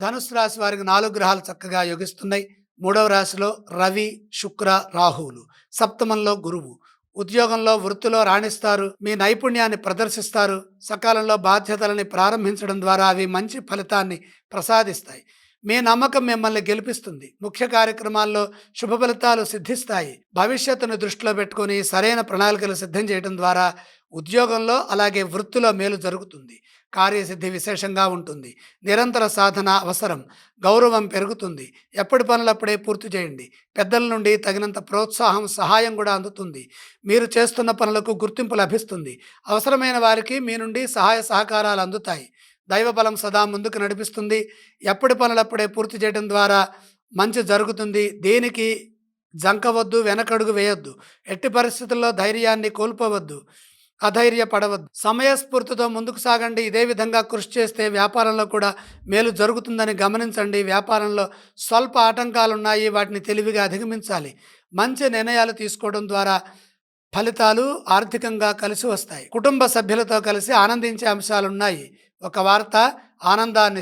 ధనుస్సు రాశి వారికి 4 గ్రహాలు చక్కగా యోగిస్తున్నాయి. మూడవ రాశిలో రవి, శుక్ర, రాహువులు. సప్తమంలో గురువు. ఉద్యోగంలో, వృత్తిలో రాణిస్తారు. మీ నైపుణ్యాన్ని ప్రదర్శిస్తారు. సకాలంలో బాధ్యతలని ప్రారంభించడం ద్వారా అవి మంచి ఫలితాన్ని ప్రసాదిస్తాయి. మీ నమ్మకం మిమ్మల్ని గెలిపిస్తుంది. ముఖ్య కార్యక్రమాల్లో శుభ ఫలితాలు సిద్ధిస్తాయి. భవిష్యత్తును దృష్టిలో పెట్టుకొని సరైన ప్రణాళికలు సిద్ధం చేయడం ద్వారా ఉద్యోగంలో అలాగే వృత్తిలో మేలు జరుగుతుంది. కార్యసిద్ధి విశేషంగా ఉంటుంది. నిరంతర సాధన అవసరం. గౌరవం పెరుగుతుంది. ఎప్పటి పనులప్పుడే పూర్తి చేయండి. పెద్దల నుండి తగినంత ప్రోత్సాహం, సహాయం కూడా అందుతుంది. మీరు చేస్తున్న పనులకు గుర్తింపు లభిస్తుంది. అవసరమైన వారికి మీ నుండి సహాయ సహకారాలు అందుతాయి. దైవబలం సదా ముందుకు నడిపిస్తుంది. ఎప్పటి పనులప్పుడే పూర్తి చేయడం ద్వారా మంచి జరుగుతుంది. దేనికి జంకవద్దు, వెనకడుగు వేయొద్దు. ఎట్టి పరిస్థితుల్లో ధైర్యాన్ని కోల్పోవద్దు, అధైర్యపడవద్దు. సమయస్ఫూర్తితో ముందుకు సాగండి. ఇదే విధంగా కృషి చేస్తే వ్యాపారంలో కూడా మేలు జరుగుతుందని గమనించండి. వ్యాపారంలో స్వల్ప ఆటంకాలున్నాయి, వాటిని తెలివిగా అధిగమించాలి. మంచి నిర్ణయాలు తీసుకోవడం ద్వారా ఫలితాలు ఆర్థికంగా కలిసి వస్తాయి. కుటుంబ సభ్యులతో కలిసి ఆనందించే అంశాలున్నాయి. ఒక వార్త ఆనందాన్ని